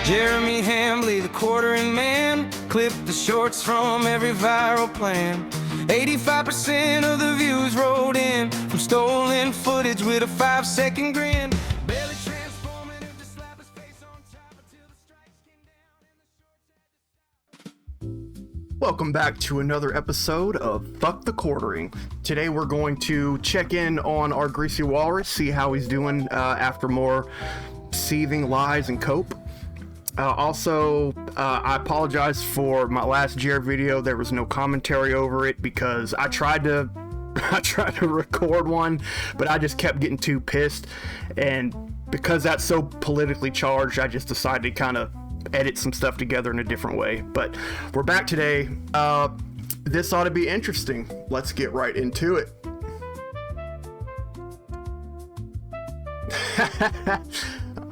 Jeremy Hambley, the quartering man, clipped the shorts from every viral plan. 85% of the views rolled in from stolen footage with a 5-second grin. Barely transformative to slap his face on top until the stripes came down and the shorts. Welcome back to another episode of Fuck the Quartering. Today we're going to check in on our Greasy Walrus, see how he's doing after more seething lies and cope. I apologize for my last Jared video. There was no commentary over it because I tried to record one, but I just kept getting too pissed, and because that's so politically charged, I just decided to kind of edit some stuff together in a different way. But we're back today. This ought to be interesting. Let's get right into it.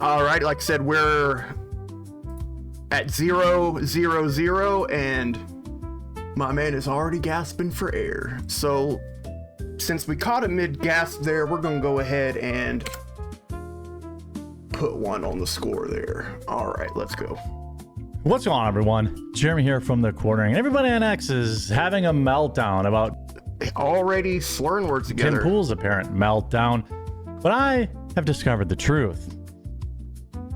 All right, like I said, we're at 0-0-0, and my man is already gasping for air. So since we caught him mid-gasp there, we're gonna go ahead and put one on the score there. All right, let's go. What's going on, everyone? Jeremy here from The Quartering. Everybody on X is having a meltdown about Already slurring words together. Tim Pool's apparent meltdown, but I have discovered the truth.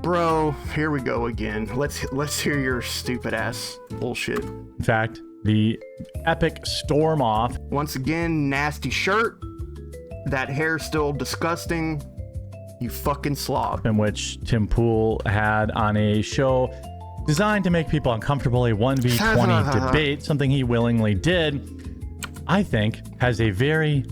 Bro, here we go again. Let's hear your stupid ass bullshit. In fact, the epic storm off. Once again, nasty shirt. That hair still disgusting. You fucking slob. In which Tim Pool had on a show designed to make people uncomfortable, a 1v20 debate, something he willingly did, I think has a very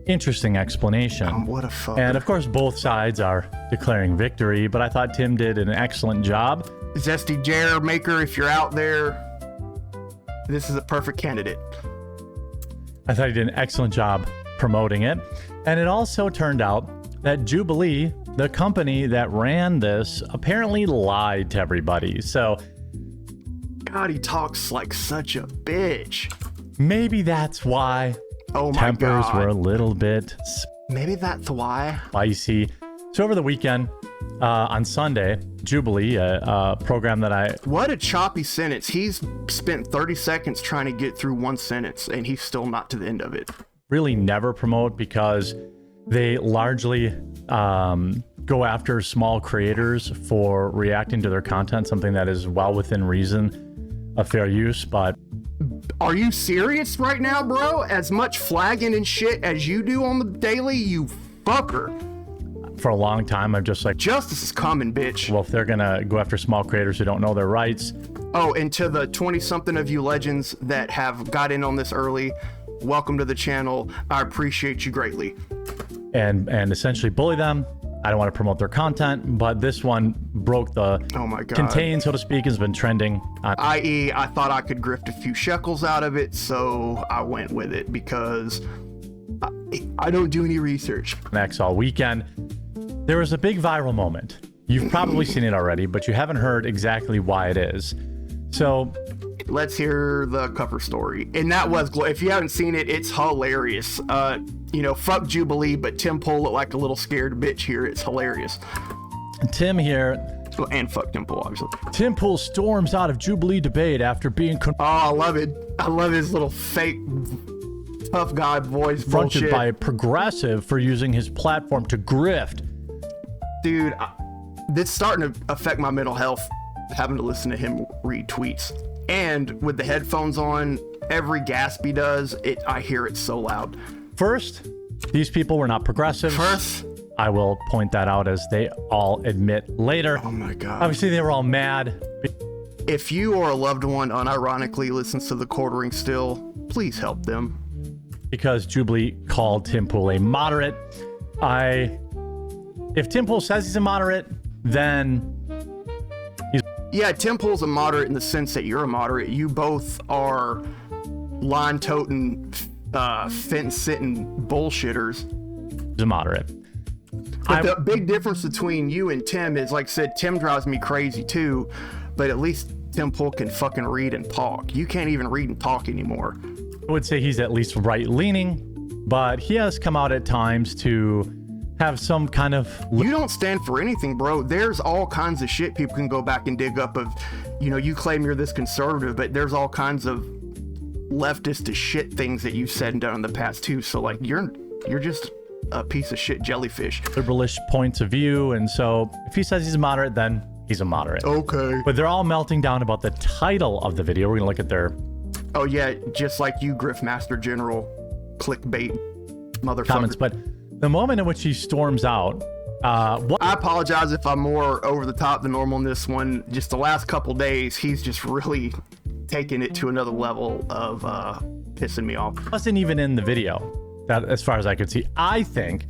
interesting explanation. What a fuck. And of course, both sides are declaring victory, but I thought Tim did an excellent job. Zesty Jar Maker, if you're out there, this is a perfect candidate. I thought he did an excellent job promoting it. And it also turned out that Jubilee, the company that ran this, apparently lied to everybody. So God, he talks like such a bitch. maybe that's why tempers were a little bit Maybe that's why. spicy. So over the weekend, on Sunday, Jubilee, a program that What a choppy sentence. He's spent 30 seconds trying to get through one sentence, and he's still not to the end of it. really never promote because they largely go after small creators for reacting to their content, something that is well within reason of fair use. But Are you serious right now, bro? As much flagging and shit as you do on the daily, you fucker. for a long time, I'm just like, Justice is coming, bitch. well, if they're gonna go after small creators who don't know their rights. Oh, and to the 20-something of you legends that have got in on this early, welcome to the channel. I appreciate you greatly. and essentially bully them. I don't want to promote their content, but this one broke the Oh my God. contain, so to speak, has been trending on I.e., I thought I could grift a few shekels out of it, so I went with it because I don't do any research. X all weekend. There was a big viral moment. You've probably seen it already, but you haven't heard exactly why it is. So Let's hear the cover story. And that was, if you haven't seen it, it's hilarious. Fuck Jubilee, but Tim Pool looked like a little scared bitch here. It's hilarious. Tim here, Well, and fuck Tim Pool, obviously. Tim Pool storms out of Jubilee debate after being Oh, I love it. I love his little fake tough guy voice confronted bullshit. by a progressive for using his platform to grift. Dude, this is starting to affect my mental health, having to listen to him read tweets. And with the headphones on, every gasp he does, I hear it so loud. First, these people were not progressives. First, I will point that out as they all admit later. oh my God. Obviously, they were all mad. If you or a loved one unironically listens to The Quartering still, please help them. Because Jubilee called Tim Pool a moderate. If Tim Pool says he's a moderate, then Yeah, Tim Pool's a moderate in the sense that you're a moderate. You both are line-toting, fence-sitting bullshitters. he's a moderate. But the big difference between you and Tim is, like I said, Tim drives me crazy too, but at least Tim Pool can fucking read and talk. You can't even read and talk anymore. I would say he's at least right-leaning, but he has come out at times to have some kind of You don't stand for anything, bro. There's all kinds of shit people can go back and dig up of, you know, you claim you're this conservative, but there's all kinds of leftist as shit things that you've said and done in the past too. So like you're just a piece of shit jellyfish. liberalish points of view, and so if he says he's a moderate, then he's a moderate. Okay. But they're all melting down about the title of the video. We're gonna look at their Oh yeah, just like you, Griffmaster General, clickbait motherfucker. comments. But the moment in which he storms out, what I apologize if I'm more over the top than normal in this one. Just the last couple days, he's just really taken it to another level of pissing me off. wasn't even in the video, that as far as I could see. I think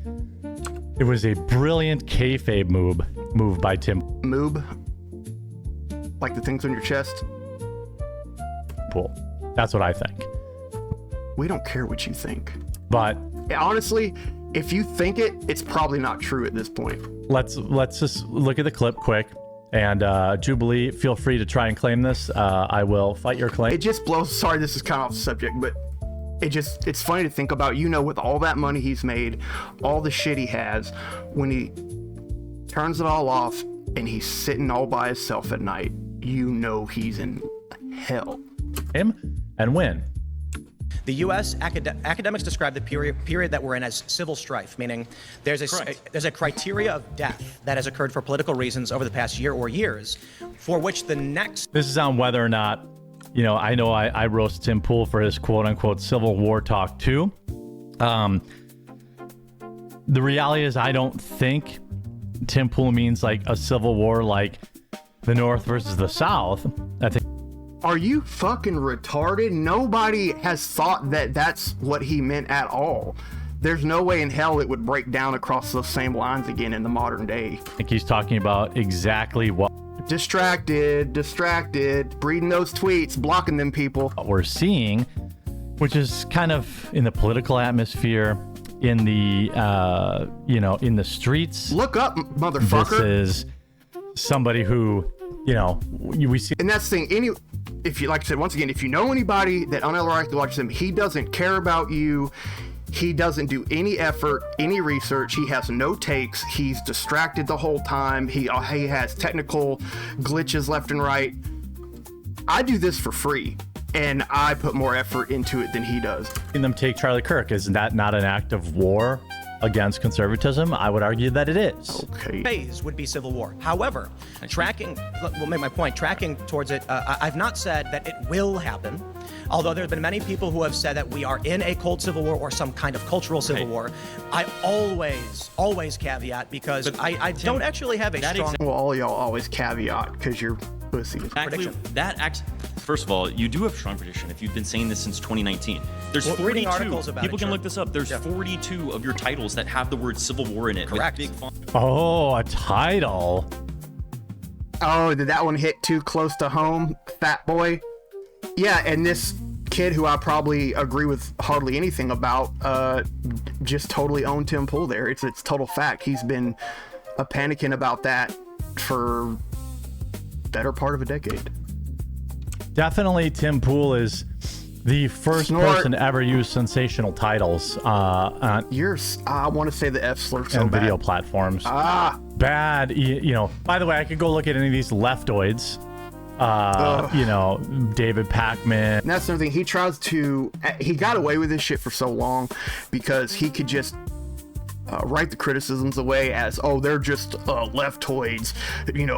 it was a brilliant kayfabe move by Tim Moob, like the things on your chest. Pool. That's what I think. We don't care what you think. But Honestly, if you think it, it's probably not true at this point. let's just look at the clip quick. And Jubilee, feel free to try and claim this. I will fight your claim. It just blows. Sorry, this is kind of off the subject, but it's funny to think about, you know, with all that money he's made, all the shit he has, when he turns it all off and he's sitting all by himself at night, you know he's in hell. Him and win. The U.S. academics describe the period that we're in as civil strife, meaning there's a criteria of death that has occurred for political reasons over the past year or years, for which the next. This is on whether or not, you know I roast Tim Pool for his quote unquote Civil War talk too. The reality is I don't think Tim Pool means like a civil war like the North versus the South. I think. Are you fucking retarded? Nobody has thought that that's what he meant at all. There's no way in hell it would break down across those same lines again in the modern day. I think he's talking about exactly what Distracted, reading those tweets, blocking them people. we're seeing, which is kind of in the political atmosphere, in the in the streets. Look up, motherfucker. This is somebody who, we see. And that's the thing. If you, like I said, once again, if you know anybody that unironically watches him, he doesn't care about you. He doesn't do any effort, any research. He has no takes. He's distracted the whole time. He has technical glitches left and right. I do this for free, and I put more effort into it than he does. Seeing them take Charlie Kirk, is that not an act of war against conservatism? I would argue that it is. Okay. Phase would be civil war. However, tracking towards it, I've not said that it will happen, although there have been many people who have said that we are in a cold civil war or some kind of cultural civil war. I always caveat, because I don't actually have a strong Well, all y'all always caveat because you're pussies. prediction. First of all, you do have a strong prediction if you've been saying this since 2019. There's Well, 42. reading articles about People it, can sure. look this up. There's 42 of your titles that have the word Civil War in it. Correct. With big font. Oh, a title. Oh, did that one hit too close to home, fat boy? Yeah, and this kid who I probably agree with hardly anything about, just totally owned Tim Pool there. It's total fact. He's been panicking about that for better part of a decade. Definitely Tim Pool is the first Snort. person to ever use sensational titles on I want to say the F slur so bad. video platforms. Bad, by the way, I could go look at any of these leftoids. David Pakman. And that's another thing. He got away with this shit for so long because he could just write the criticisms away as, oh, they're just leftoids,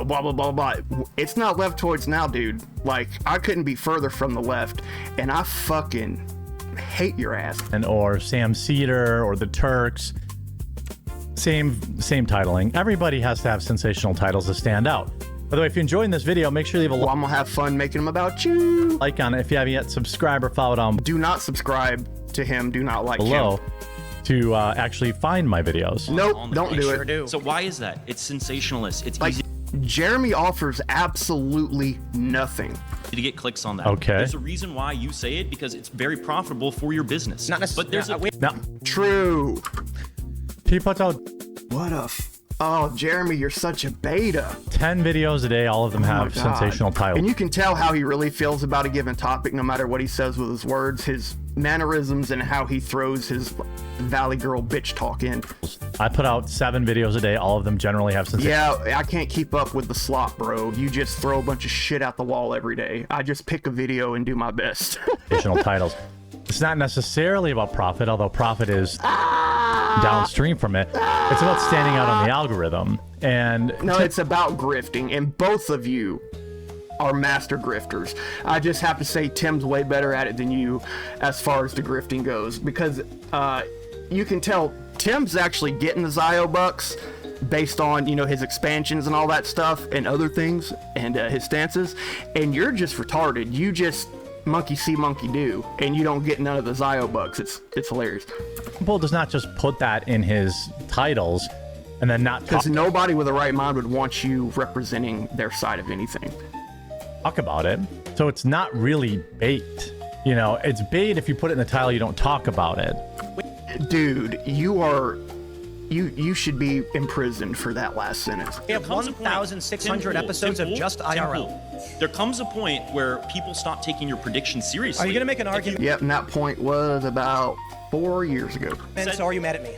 blah, blah, blah, blah. It's not leftoids now, dude. Like, I couldn't be further from the left, and I fucking hate your ass. Or Sam Cedar or the Turks. Same titling. Everybody has to have sensational titles to stand out. By the way, if you're enjoying this video, make sure you leave a Well, I'm gonna have fun making them about you. like on it. If you haven't yet, subscribe or follow down Do not subscribe to him. Do not like below him. to actually find my videos. Nope, On the don't page. do Sure it. do. So why is that? It's sensationalist. It's Like, easy Jeremy offers absolutely nothing. to get clicks on that. Okay. There's a reason why you say it, because it's very profitable for your business. Not necessarily. But there's a Now, True. he puts out What a Oh, Jeremy, you're such a beta. 10 videos a day, all of them Oh my have God. sensational titles. And you can tell how he really feels about a given topic, no matter what he says with his words, his mannerisms, and how he throws his Valley Girl bitch talk in. I put out 7 videos a day, all of them generally have sensational. Yeah, I can't keep up with the slop, bro. You just throw a bunch of shit out the wall every day. I just pick a video and do my best. Titles. It's not necessarily about profit, although profit is downstream from it. It's about standing out on the algorithm. And No, it's about grifting, and both of you are master grifters. I just have to say Tim's way better at it than you as far as the grifting goes, because you can tell Tim's actually getting the Zio bucks based on, you know, his expansions and all that stuff and other things and his stances, and you're just retarded. You just monkey see, monkey do, and you don't get none of the Zio bucks. It's hilarious. Bull does not just put that in his titles and then not Because nobody with a right mind would want you representing their side of anything. talk about it. So it's not really bait. You know, it's bait if you put it in the title, you don't talk about it. Dude, you should be imprisoned for that last sentence. We have comes a point- 1,600 Tim Pool, episodes Tim of Pool, just Tim IRL. Pool. There comes a point where people stop taking your predictions seriously. Are you going to make an argument? Yep, and that point was about 4 years ago. And so are you mad at me?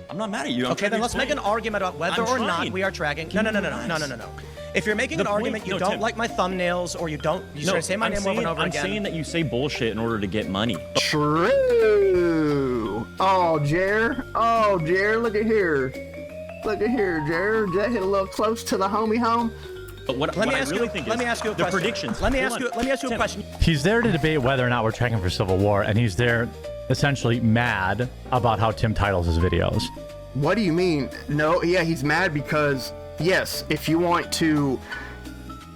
I'm not mad at you. I'm Okay, trying then to let's make an explain. argument about whether I'm or not trying. we are tracking. No. If you're making The an point- argument, you no, don't Tim. like my thumbnails, or you don't, you're going to say my name over and over I'm again. saying that you say bullshit in order to get money. True. Oh, Jer, look at here. Look at here, Jer. That hit a little close to the homie home. But what Let me I ask really you. think Let is me ask you a the question. predictions. Let me Hold ask you. on. Let me ask you a Tim, question. He's there to debate whether or not we're tracking for Civil War, and he's there essentially mad about how Tim titles his videos. What do you mean? No, yeah, he's mad because, yes, if you want to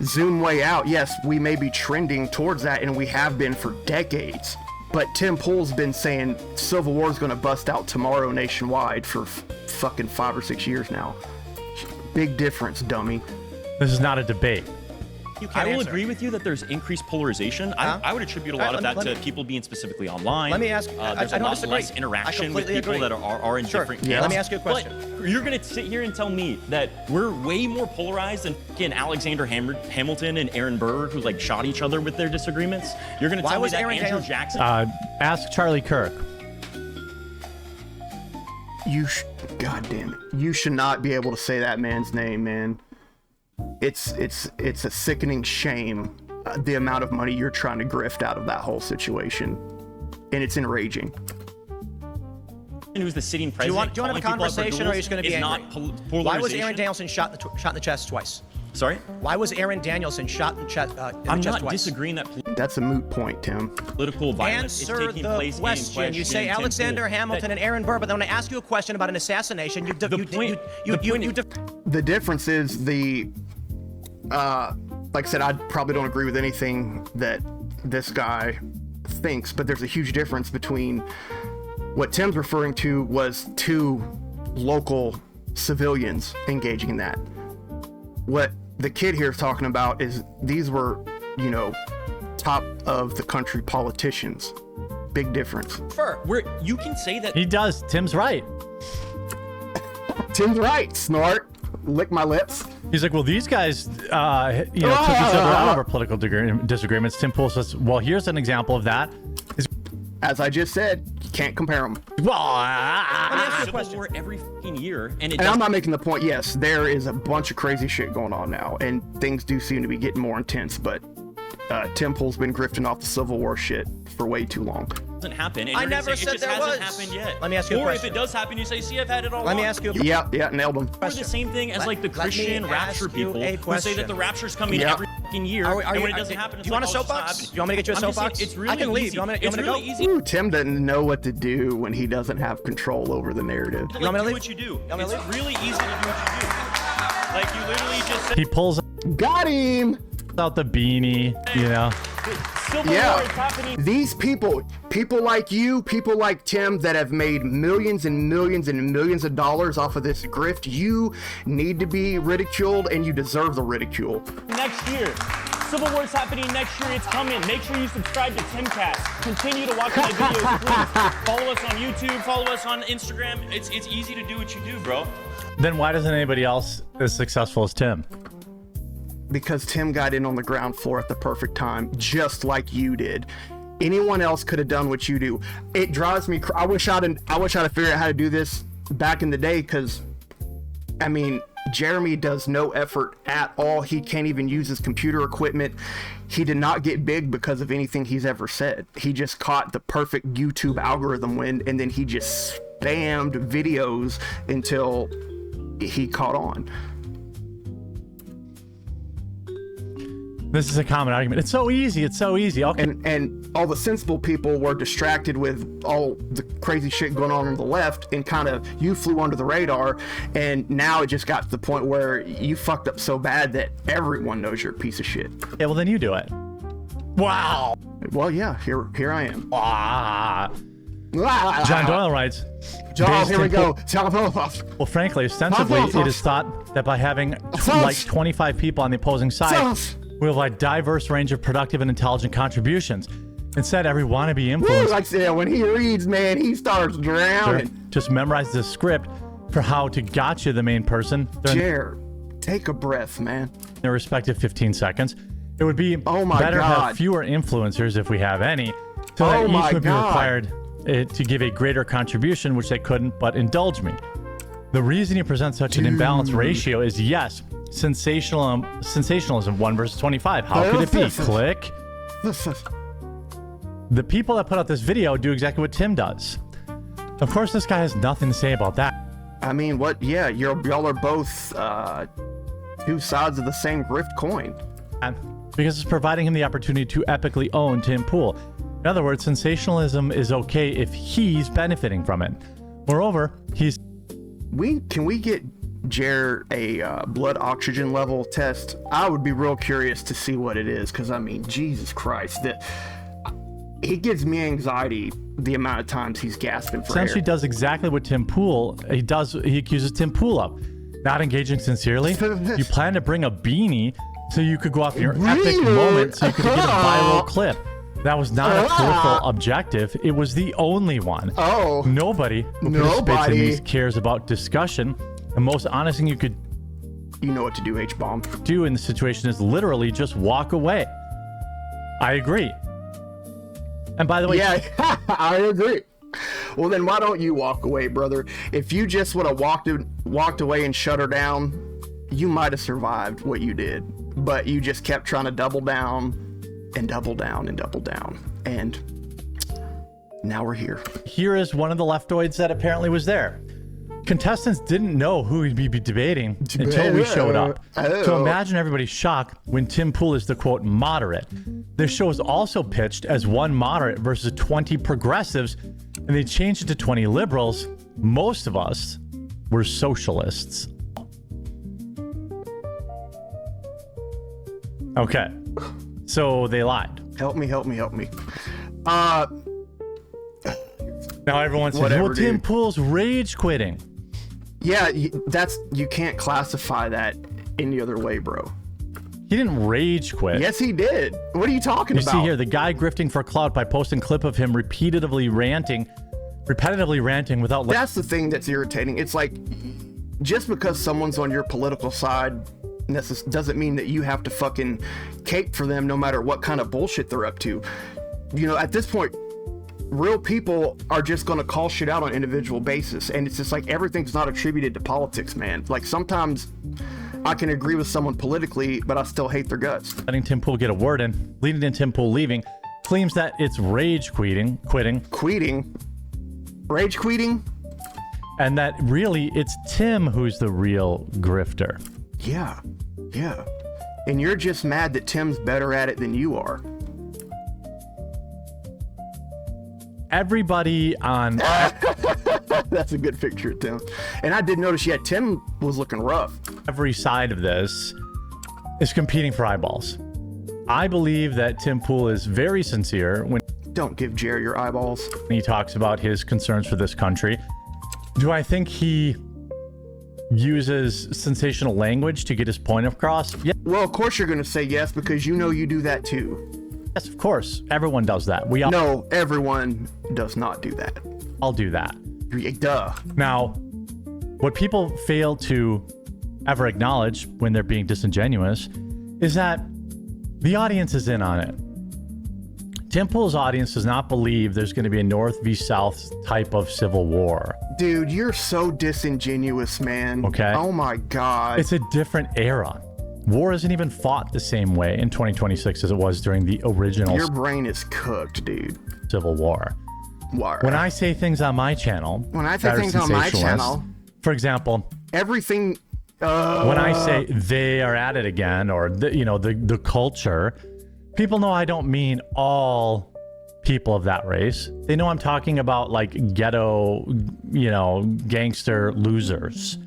zoom way out, yes, we may be trending towards that, and we have been for decades. But Tim Pool's been saying Civil War's gonna bust out tomorrow nationwide for fucking 5 or 6 years now. Big difference, dummy. This is not a debate. You I can't will answer. agree with you that there's increased polarization. Huh? I would attribute a All lot right, of let that me- to people being specifically online. Let me ask- There's I a don't lot disagree. less I interaction with completely people agree. that are in Sure. different Yeah. camps. Let me ask you a question. But you're gonna sit here and tell me that we're way more polarized than fucking Alexander Hamilton and Aaron Burr, who like shot each other with their disagreements. You're gonna Why tell me was that Aaron Andrew Daniels- Jackson. Ask Charlie Kirk. God damn it. You should not be able to say that man's name, man. It's a sickening shame, the amount of money you're trying to grift out of that whole situation. And it's enraging. Who's the sitting president? Do you want to have a calling people out for conversation, or are you duels just going to be is angry? not Why was polarization. Aaron Danielson shot in the chest twice? Sorry, Why was Aaron Danielson shot in the chest I'm not twice? disagreeing that That's a moot point, Tim. political violence is Answer taking the place question. in You say Tim Alexander Pool. Hamilton That- and Aaron Burr, but then when I ask you a question about an assassination, you The difference is like I said, I probably don't agree with anything that this guy thinks, but there's a huge difference between what Tim's referring to was 2 local civilians engaging in that. What the kid here is talking about is these were, you know, top of the country politicians. Big difference. where you can say that He does. Tim's right. Tim's right, Snort. Lick my lips. He's like, well, these guys, took each other out over political disagreements. Tim Pool says, well, here's an example of that. As I just said, you can't compare them. Well, ask you a Civil question. War every fucking year, and it And I'm doesn't not making the point. Yes, there is a bunch of crazy shit going on now, and things do seem to be getting more intense. But Tim Pool's been grifting off the Civil War shit for way too long. happen. And I you're gonna never say, said it just there hasn't was. happened yet. Let me ask you a or question. if it does happen, you say, "See, I've had it all." Let me along." ask you a Yeah, nailed him. We're the same thing as like the Let me Christian rapture ask you people a who say question. that the rapture's coming Yeah. every fucking year, and when it doesn't happen, it's do you want a like, oh, it's not soapbox? happening. Do you want me to get you a I'm just saying, soapbox? It's really I can leave. easy. You want me to It's go? really easy. Ooh, Tim doesn't know what to do when he doesn't have control over the narrative. Like, want me to do leave? what you do. You want me to It's leave? really easy to do what you do. Like you literally just said, he pulls Got him! out the beanie, you know. Civil Yeah. War is happening. These people like you, people like Tim that have made millions and millions and millions of dollars off of this grift, you need to be ridiculed and you deserve the ridicule. Next year, Civil War is happening next year. It's coming. Make sure you subscribe to Timcast. Continue to watch my videos, please. Follow us on YouTube. Follow us on Instagram. It's easy to do what you do, bro. Then why doesn't anybody else as successful as Tim? Because Tim got in on the ground floor at the perfect time, just like you did. Anyone else could have done what you do. It drives me. I wish I'd have figured out how to do this back in the day, because, I mean, Jeremy does no effort at all. He can't even use his computer equipment. He did not get big because of anything he's ever said. He just caught the perfect YouTube algorithm win, and then he just spammed videos until he caught on. This is a common argument. It's so easy. It's so easy. Okay. And all the sensible people were distracted with all the crazy shit going on the left, and kind of you flew under the radar, and now it just got to the point where you fucked up so bad that everyone knows you're a piece of shit. Yeah, well, then you do it. Wow. Well, yeah, here I am. Ah. John Doyle writes, John, here we go. well, frankly, ostensibly, it is thought that by having like 25 people on the opposing side, we have a diverse range of productive and intelligent contributions. Instead, every wannabe influencer, like, yeah, when he reads, man, he starts drowning. Just memorize the script for how to gotcha the main person. Jer, take a breath, man. Their respective 15 seconds. It would be better to have fewer influencers, if we have any, so that each would be required to give a greater contribution, which they couldn't but indulge me. The reason you present such an imbalanced ratio is, yes, sensationalism 1 versus 25. How could it be? Click. The people that put out this video do exactly what Tim does. Of course, this guy has nothing to say about that. I mean, what? Yeah, y'all are both two sides of the same grift coin. Because it's providing him the opportunity to epically own Tim Pool. In other words, sensationalism is okay if he's benefiting from it. Moreover, Can we get Jer a blood oxygen level test? I would be real curious to see what it is, because I mean, Jesus Christ, he gives me anxiety the amount of times he's gasping for essentially air. Does exactly what Tim Pool he accuses Tim Pool of, not engaging sincerely. You plan to bring a beanie so you could go off your epic moment, so you could get a viral clip. That was not a political objective. It was the only one. Nobody who participates in these cares about discussion. The most honest thing you could know what to do, H-bomb. Do in the situation is literally just walk away. I agree. And by the way, yeah, I agree. Well, then why don't you walk away, brother? If you just would have walked away and shut her down, you might have survived what you did. But you just kept trying to double down and double down and double down. And now we're here. Here is one of the leftoids that apparently was there. Contestants didn't know who he'd be debating until we showed up. So imagine everybody's shock when Tim Pool is the quote moderate. This show was also pitched as 1 moderate versus 20 progressives, and they changed it to 20 liberals. Most of us were socialists. Okay, so they lied. Help me. Now everyone says, well, Tim Pool's rage quitting. Yeah, you can't classify that any other way, bro. He didn't rage quit. Yes, he did. What are you talking about? You see here, the guy grifting for clout by posting clip of him repetitively ranting without... That's the thing that's irritating. It's like, just because someone's on your political side doesn't mean that you have to fucking cape for them no matter what kind of bullshit they're up to. You know, at this point, real people are just going to call shit out on an individual basis, and it's just like everything's not attributed to politics, man. Like, sometimes I can agree with someone politically, but I still hate their guts. Letting Tim Pool get a word in, leading to Tim Pool leaving, claims that it's rage quitting, and that really it's Tim who's the real grifter. Yeah, and you're just mad that Tim's better at it than you are. Everybody on... That's a good picture of Tim. And I did notice, yeah, Tim was looking rough. Every side of this is competing for eyeballs. I believe that Tim Pool is very sincere when... Don't give Jerry your eyeballs. He talks about his concerns for this country. Do I think he uses sensational language to get his point across, Well, of course you're going to say yes because you know you do that too. yes, of course, everyone does that. We all No, everyone does not do that. do that. Duh. Now, what people fail to ever acknowledge when they're being disingenuous is that the audience is in on it. Tim Pool's audience does not believe there's going to be a North v South type of civil war. Dude, you're so disingenuous, man. Okay. Oh my God. It's a different era. War isn't even fought the same way in 2026 as it was during the original Your brain is cooked, dude. Civil War. Why? When I say things on my channel, When I say that are things on my sensationalist, channel- for example, Everything. when I say they are at it again, or the culture, people know I don't mean all people of that race. They know I'm talking about like ghetto, gangster losers.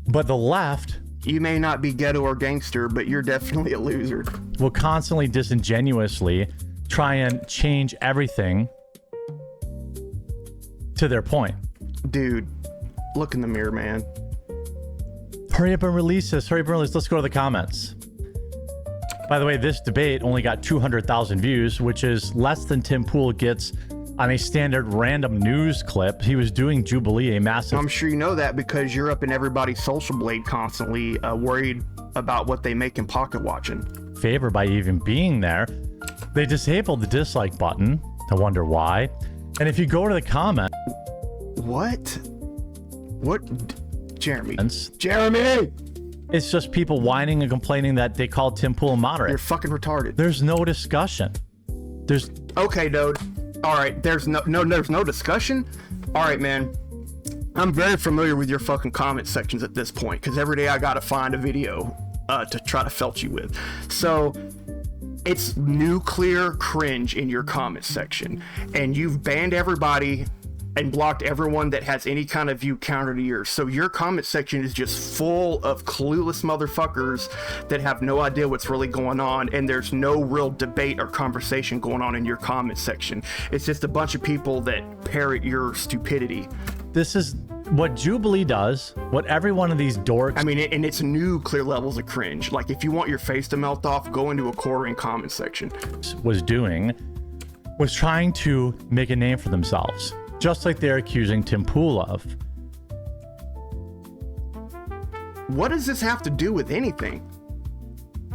But the left You may not be ghetto or gangster, but you're definitely a loser. will constantly disingenuously try and change everything to their point. Dude, look in the mirror, man. Hurry up and release this. Hurry up and release. Let's go to the comments. By the way, this debate only got 200,000 views, which is less than Tim Pool gets on a standard random news clip. He was doing Jubilee, a massive I'm sure you know that because you're up in everybody's social blade constantly, worried about what they make in pocket watching. favor by even being there. They disabled the dislike button. I wonder why. And if you go to the comments, What? Jeremy. Jeremy! it's just people whining and complaining that they called Tim Pool You're moderate. fucking retarded. There's no discussion. There's Okay, dude. All right, there's no discussion. All right, man. I'm very familiar with your fucking comment sections at this point because every day I gotta find a video to try to felt you with. So it's nuclear cringe in your comment section, and you've banned everybody and blocked everyone that has any kind of view counter to yours. So your comment section is just full of clueless motherfuckers that have no idea what's really going on, and there's no real debate or conversation going on in your comment section. It's just a bunch of people that parrot your stupidity. this is what Jubilee does, what every one of these dorks I mean, and it's nuclear levels of cringe. Like, if you want your face to melt off, go into a quartering comment section. was doing was trying to make a name for themselves, just like they're accusing Tim Pool of. What does this have to do with anything?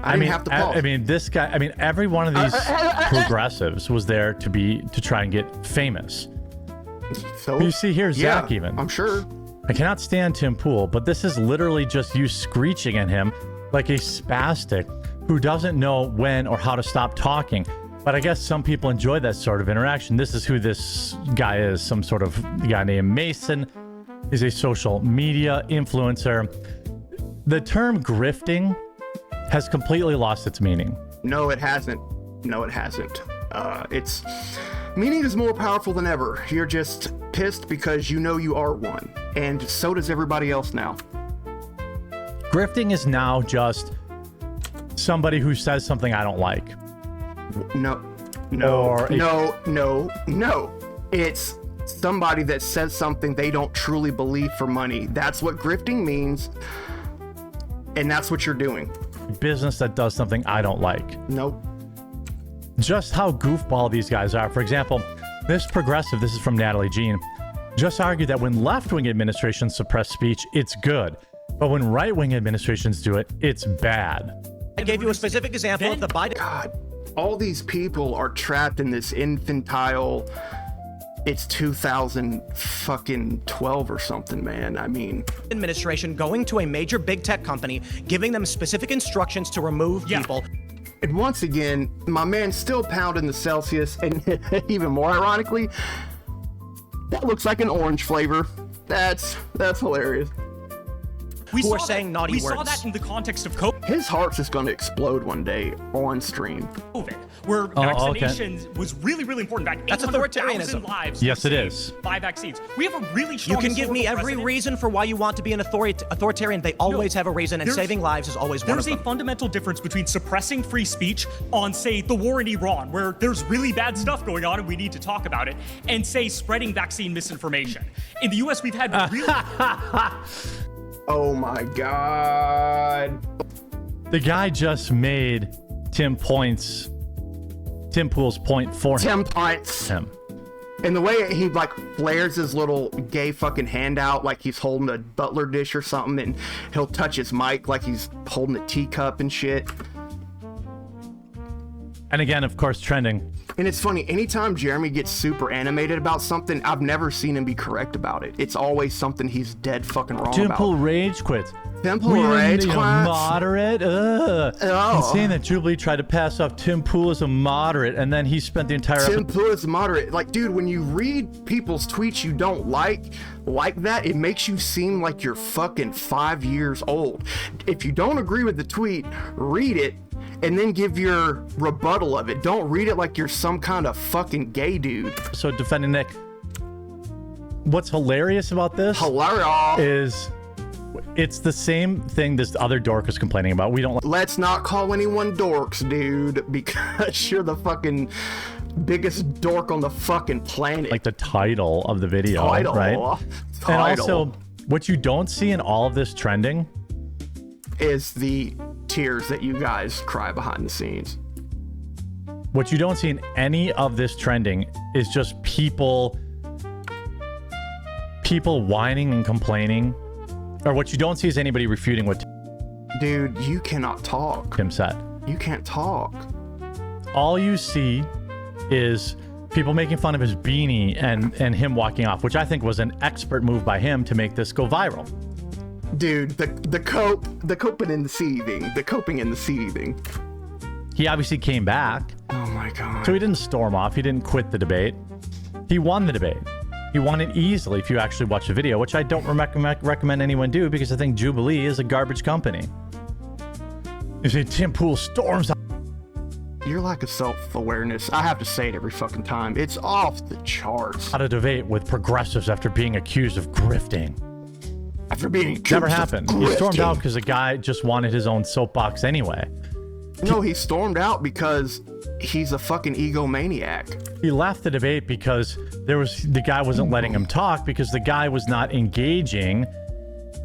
I didn't have to pause. I mean, this guy. I mean, every one of these progressives was there to try and get famous. So You see here, Zach, even. I'm sure. I cannot stand Tim Pool, but this is literally just you screeching at him like a spastic who doesn't know when or how to stop talking. But I guess some people enjoy that sort of interaction. This is who this guy is, some sort of guy named Mason. He's a social media influencer. The term grifting has completely lost its meaning. No, it hasn't. No, it hasn't. It's meaning is more powerful than ever. You're just pissed because you know you are one, and so does everybody else now. Grifting is now just somebody who says something I don't like. No. Or a- No. It's somebody that says something they don't truly believe for money. That's what grifting means, and that's what you're doing. Business that does something I don't like. Nope. Just how goofball these guys are. For example, this progressive, this is from Natalie Jean, just argued that when left-wing administrations suppress speech, it's good. But when right-wing administrations do it, it's bad. I gave you a specific example of the Biden God, all these people are trapped in this infantile. It's 2012 or something, man. I mean, administration going to a major big tech company, giving them specific instructions to remove people. and once again, my man's still pounding the Celsius, and even more ironically, that looks like an orange flavor. That's hilarious. Who are saying naughty we saw words. that in the context of COVID, His heart's just going to explode one day on stream. where okay. vaccinations was really, really important. Back That's 800,000 authoritarianism. lives. Yes, were it saved is. by vaccines. We have a really You strong. can give me historical every precedent. reason for why you want to be an authoritarian. They always have a reason, and There's- saving lives is always one of There's a them. fundamental difference between suppressing free speech on, say, the war in Iran, where there's really bad stuff going on and we need to talk about it, and, say, spreading vaccine misinformation. In the U.S., we've had really Oh my god. The guy just made Tim Pool's point for 10 points. him. And the way he like flares his little gay fucking hand out like he's holding a butler dish or something, and he'll touch his mic like he's holding a teacup and shit. And again, of course, trending. And it's funny, anytime Jeremy gets super animated about something, I've never seen him be correct about it. It's always something he's dead fucking wrong Tim about. Pool rage quits. Tim Pool rage quits. Moderate. Oh. And saying that Jubilee tried to pass off Tim Pool as a moderate, and then he spent the entire Tim Pool is moderate. Like, dude, when you read people's tweets you don't like that, it makes you seem like you're fucking 5 years old. If you don't agree with the tweet, read it, and then give your rebuttal of it. Don't read it like you're some kind of fucking gay dude. So defending Nick. What's hilarious about this Hilarious. is it's the same thing this other dork is complaining about. We don't like. Let's not call anyone dorks, dude, because you're the fucking biggest dork on the fucking planet. Like the title of the video, Title. right? Title. And also, what you don't see in all of this trending is the tears that you guys cry behind the scenes. What you don't see in any of this trending is just people whining and complaining. Or what you don't see is anybody refuting what Dude, you cannot talk. Tim said. You can't talk. All you see is people making fun of his beanie and him walking off, which I think was an expert move by him to make this go viral. Dude, the coping and the seething. He obviously came back. Oh my god. So he didn't storm off. He didn't quit the debate. He won the debate. He won it easily if you actually watch the video, which I don't recommend anyone do because I think Jubilee is a garbage company. You see Tim Pool storms out. Your lack of self-awareness, I have to say it every fucking time, it's off the charts. Out of debate with progressives after being accused of grifting. After being accused Never of happened. He stormed grifting. out because the guy just wanted his own soapbox anyway. No, he stormed out because he's a fucking egomaniac. He left the debate because the guy wasn't letting him talk because the guy was not engaging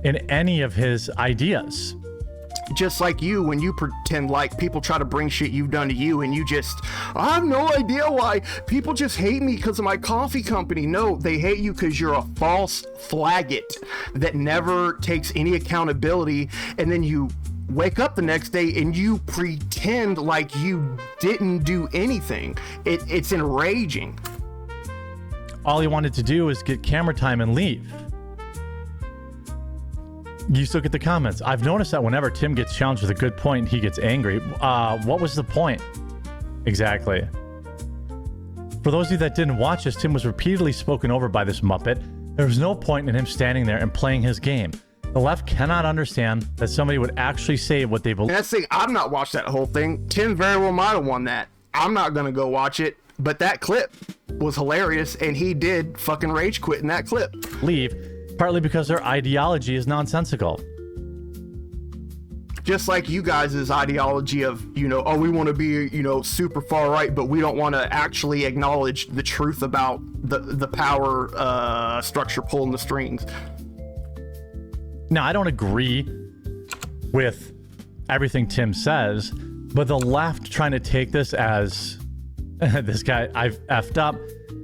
in any of his ideas. Just like you, when you pretend like people try to bring shit you've done to you and you just, I have no idea why people just hate me because of my coffee company. No, they hate you because you're a false flagget that never takes any accountability, and then you wake up the next day and you pretend like you didn't do anything. It's enraging. All he wanted to do was get camera time and leave. You still get the comments. I've noticed that whenever Tim gets challenged with a good point, he gets angry. What was the point? Exactly. For those of you that didn't watch this, Tim was repeatedly spoken over by this Muppet. There was no point in him standing there and playing his game. The left cannot understand that somebody would actually say what they believe. And that's the thing, I've not watched that whole thing. Tim very well might have won that. I'm not gonna go watch it, but that clip was hilarious, and he did fucking rage quit in that clip. Leave, partly because their ideology is nonsensical. Just like you guys' ideology of, we want to be, super far right, but we don't want to actually acknowledge the truth about the power structure pulling the strings. Now, I don't agree with everything Tim says, but the left trying to take this as this guy, I've effed up.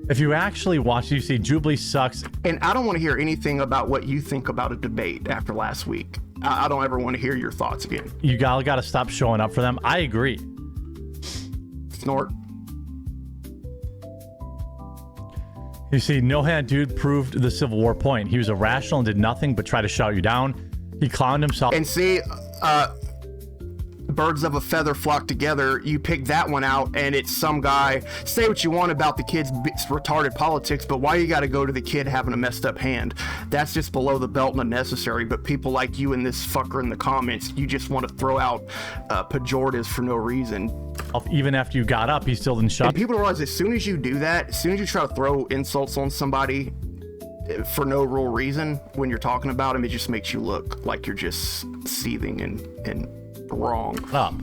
If you actually watch, you see Jubilee sucks. And I don't want to hear anything about what you think about a debate after last week. I don't ever want to hear your thoughts again. You got to stop showing up for them. I agree. Snort. You see, No Hand Dude proved the Civil War point. He was irrational and did nothing but try to shout you down. He clowned himself. And see, birds of a feather flock together. You pick that one out, and it's some guy. Say what you want about the kid's retarded politics, but why you got to go to the kid having a messed up hand? That's just below the belt and unnecessary. But people like you and this fucker in the comments, you just want to throw out pejoratives for no reason. Even after you got up, he still didn't shout. And people realize as soon as you do that, as soon as you try to throw insults on somebody for no real reason when you're talking about him, it just makes you look like you're just seething and wrong. Up.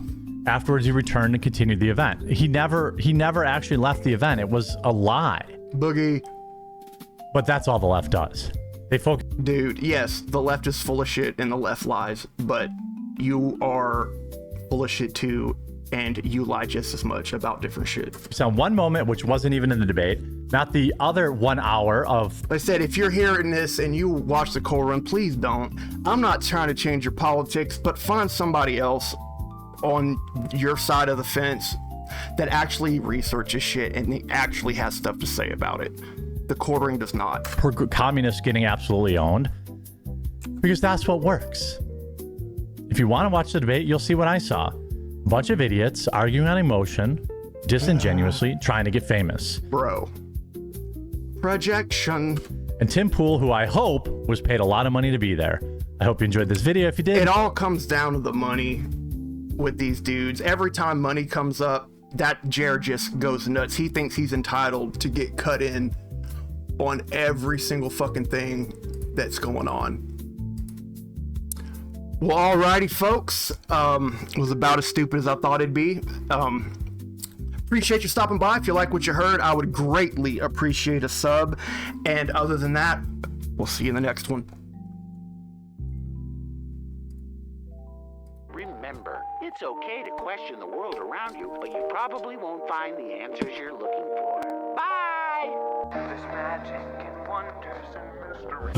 Afterwards, he returned and continued the event. He never actually left the event. It was a lie. Boogie. But that's all the left does. They focus. Dude, yes, the left is full of shit and the left lies, but you are full of shit too, and you lie just as much about different shit. On one moment, which wasn't even in the debate, not the other 1 hour of. Like I said, if you're hearing this and you watch the Coal Run, please don't. I'm not trying to change your politics, but find somebody else on your side of the fence that actually researches shit and actually has stuff to say about it. The quartering does not. Communists getting absolutely owned, because that's what works. If you want to watch the debate, you'll see what I saw. A bunch of idiots arguing on emotion, disingenuously trying to get famous. Bro. Projection. And Tim Pool, who I hope was paid a lot of money to be there. I hope you enjoyed this video. If you did, It all comes down to the money with these dudes. Every time money comes up, that Jared just goes nuts. He thinks he's entitled to get cut in on every single fucking thing that's going on. Well, alrighty, folks. It was about as stupid as I thought it'd be. Appreciate you stopping by. If you like what you heard, I would greatly appreciate a sub. And other than that, we'll see you in the next one. Remember, it's okay to question the world around you, but you probably won't find the answers you're looking for. Bye! There's magic and wonders and mystery.